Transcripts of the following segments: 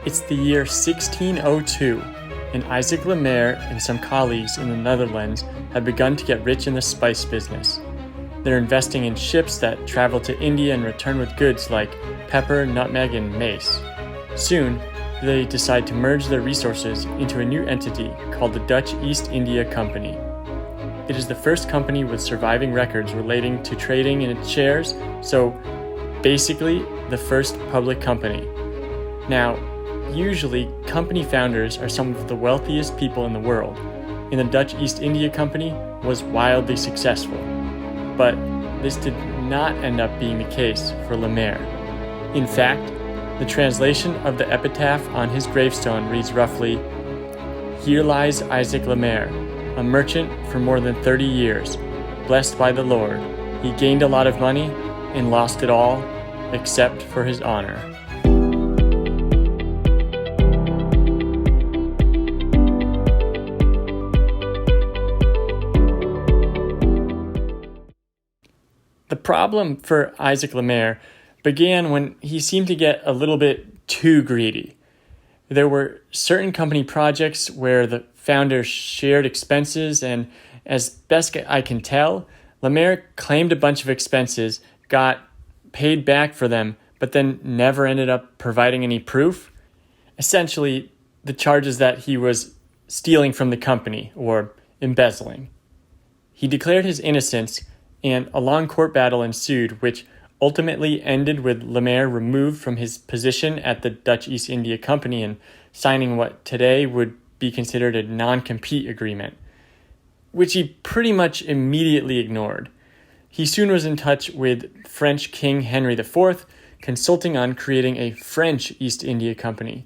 It's the year 1602, and Isaac Maire and some colleagues in the Netherlands have begun to get rich in the spice business. They're investing in ships that travel to India and return with goods like pepper, nutmeg, and mace. Soon, they decide to merge their resources into a new entity called the Dutch East India Company. It is the first company with surviving records relating to trading in its shares, so basically the first public company. Now, usually, company founders are some of the wealthiest people in the world, and the Dutch East India Company was wildly successful. But this did not end up being the case for Maire. In fact, the translation of the epitaph on his gravestone reads roughly, "Here lies Isaac Maire, a merchant for more than 30 years, blessed by the Lord. He gained a lot of money and lost it all, except for his honor." The problem for Isaac Maire began when he seemed to get a little bit too greedy. There were certain company projects where the founders shared expenses, and as best I can tell, Maire claimed a bunch of expenses, got paid back for them, but then never ended up providing any proof. Essentially, the charge is that he was stealing from the company or embezzling. He declared his innocence, and a long court battle ensued, which ultimately ended with Maire removed from his position at the Dutch East India Company and signing what today would be considered a non-compete agreement, which he pretty much immediately ignored. He soon was in touch with French King Henry IV, consulting on creating a French East India Company.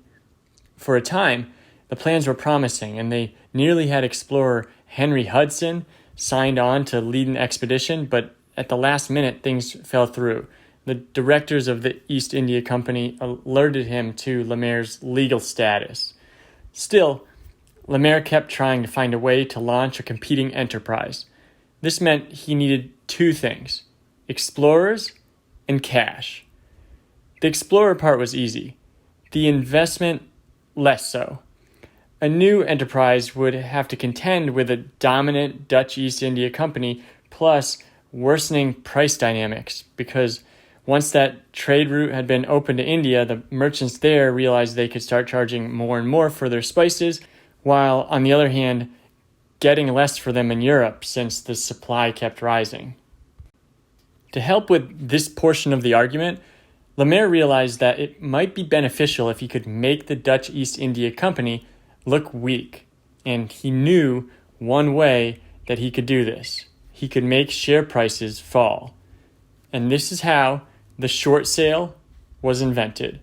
For a time, the plans were promising, and they nearly had explorer Henry Hudson signed on to lead an expedition, but at the last minute, things fell through. The directors of the East India Company alerted him to Maire's legal status. Still, Maire kept trying to find a way to launch a competing enterprise. This meant he needed two things: explorers and cash. The explorer part was easy. The investment, less so. A new enterprise would have to contend with a dominant Dutch East India Company, plus worsening price dynamics, because once that trade route had been opened to India, the merchants there realized they could start charging more and more for their spices, while, on the other hand, getting less for them in Europe since the supply kept rising. To help with this portion of the argument, Maire realized that it might be beneficial if he could make the Dutch East India Company look weak, and he knew one way that he could do this. He could make share prices fall. And this is how the short sale was invented.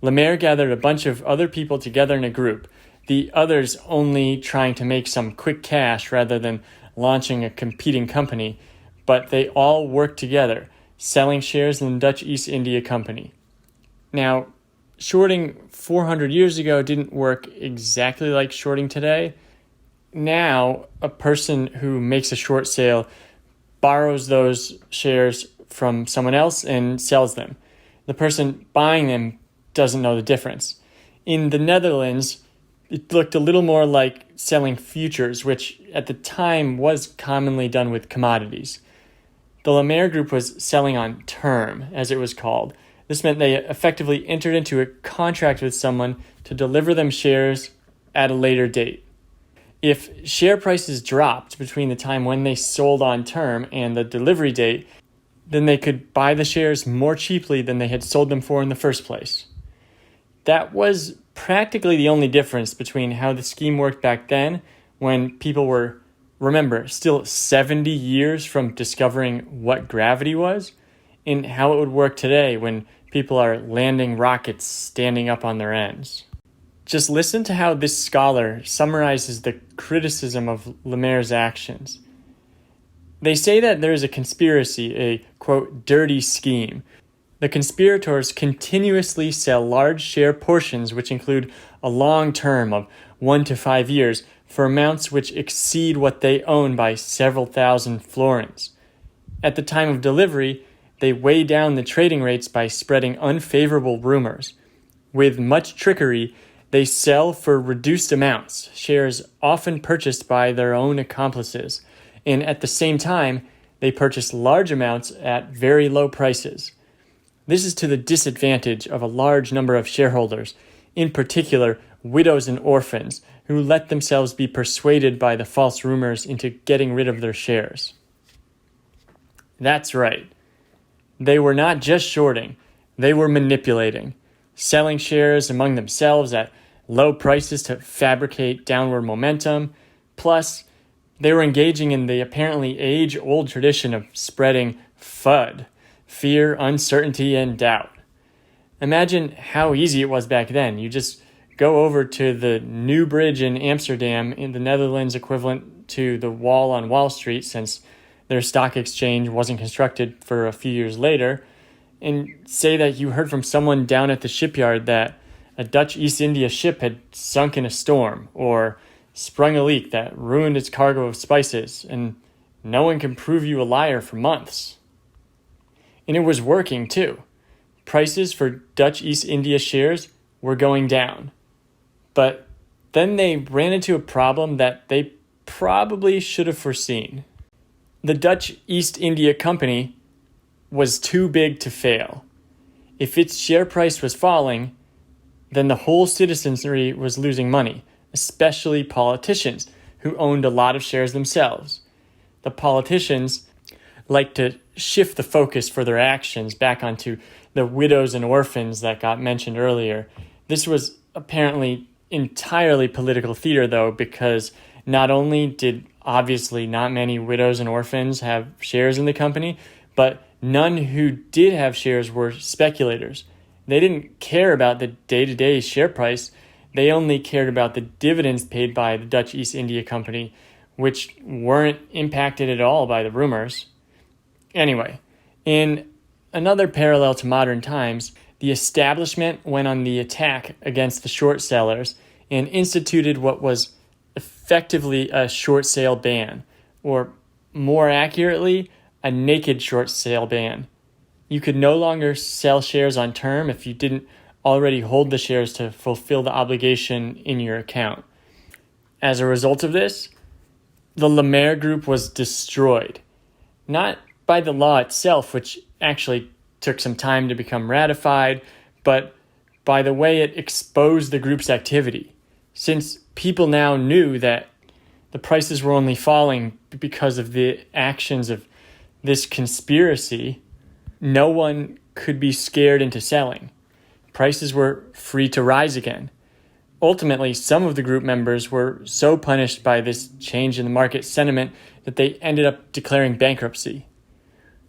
Maire gathered a bunch of other people together in a group, the others only trying to make some quick cash rather than launching a competing company, but they all worked together, selling shares in the Dutch East India Company. Now, shorting 400 years ago didn't work exactly like shorting today. Now, a person who makes a short sale borrows those shares from someone else and sells them. The person buying them doesn't know the difference. In the Netherlands, it looked a little more like selling futures, which at the time was commonly done with commodities. The Maire group was selling on term, as it was called. This meant they effectively entered into a contract with someone to deliver them shares at a later date. If share prices dropped between the time when they sold on term and the delivery date, then they could buy the shares more cheaply than they had sold them for in the first place. That was practically the only difference between how the scheme worked back then, when people were, remember, still 70 years from discovering what gravity was, and how it would work today when people are landing rockets standing up on their ends. Just listen to how this scholar summarizes the criticism of Maire's actions. They say that there is a conspiracy, a, quote, dirty scheme. The conspirators continuously sell large share portions which include a long term of 1 to 5 years for amounts which exceed what they own by several thousand florins. At the time of delivery, they weigh down the trading rates by spreading unfavorable rumors. With much trickery, they sell for reduced amounts, shares often purchased by their own accomplices, and at the same time, they purchase large amounts at very low prices. This is to the disadvantage of a large number of shareholders, in particular widows and orphans, who let themselves be persuaded by the false rumors into getting rid of their shares. That's right. They were not just shorting, they were manipulating, selling shares among themselves at low prices to fabricate downward momentum. Plus, they were engaging in the apparently age-old tradition of spreading FUD, fear, uncertainty, and doubt. Imagine how easy it was back then. You just go over to the New Bridge in Amsterdam, in the Netherlands equivalent to the Wall on Wall Street, since their stock exchange wasn't constructed for a few years later, and say that you heard from someone down at the shipyard that a Dutch East India ship had sunk in a storm or sprung a leak that ruined its cargo of spices, and no one can prove you a liar for months. And it was working too. Prices for Dutch East India shares were going down. But then they ran into a problem that they probably should have foreseen. The Dutch East India Company was too big to fail. If its share price was falling, then the whole citizenry was losing money, especially politicians who owned a lot of shares themselves. The politicians like to shift the focus for their actions back onto the widows and orphans that got mentioned earlier. This was apparently entirely political theater, though, because not only did obviously not many widows and orphans have shares in the company, but none who did have shares were speculators. They didn't care about the day-to-day share price. They only cared about the dividends paid by the Dutch East India Company, which weren't impacted at all by the rumors. Anyway, in another parallel to modern times, the establishment went on the attack against the short sellers and instituted what was effectively a short sale ban, or more accurately, a naked short sale ban. You could no longer sell shares on term if you didn't already hold the shares to fulfill the obligation in your account. As a result of this, the Maire Group was destroyed. Not by the law itself, which actually took some time to become ratified, but by the way it exposed the group's activity. Since people now knew that the prices were only falling because of the actions of this conspiracy, no one could be scared into selling. Prices were free to rise again. Ultimately, some of the group members were so punished by this change in the market sentiment that they ended up declaring bankruptcy.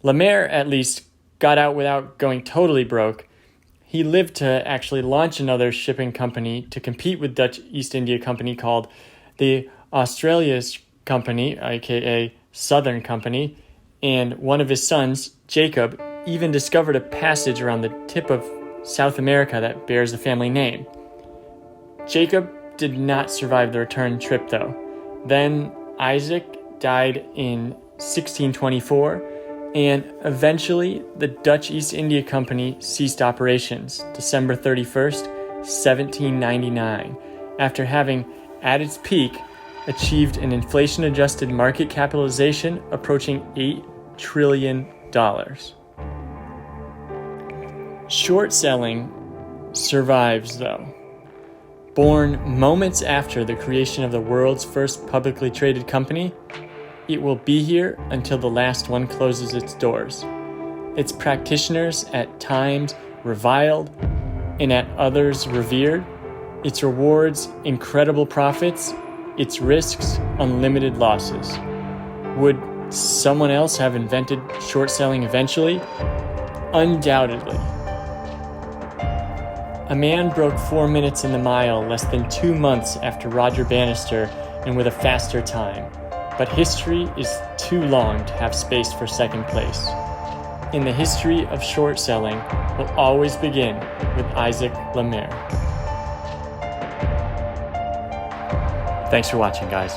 Maire, at least, got out without going totally broke. He lived to actually launch another shipping company to compete with Dutch East India Company called the Australia's Company, aka Southern Company, and one of his sons, Jacob, even discovered a passage around the tip of South America that bears the family name. Jacob did not survive the return trip, though. Then Isaac died in 1624, and eventually the Dutch East India Company ceased operations December 31st, 1799, after having, at its peak, achieved an inflation-adjusted market capitalization approaching $8 trillion. Short selling survives, though. Born moments after the creation of the world's first publicly traded company, it will be here until the last one closes its doors. Its practitioners at times reviled and at others revered. Its rewards incredible profits, its risks unlimited losses. Would someone else have invented short selling eventually? Undoubtedly. A man broke 4 minutes in the mile less than 2 months after Roger Bannister and with a faster time. But history is too long to have space for second place. In the history of short selling will always begin with Isaac Maire. Thanks for watching, guys.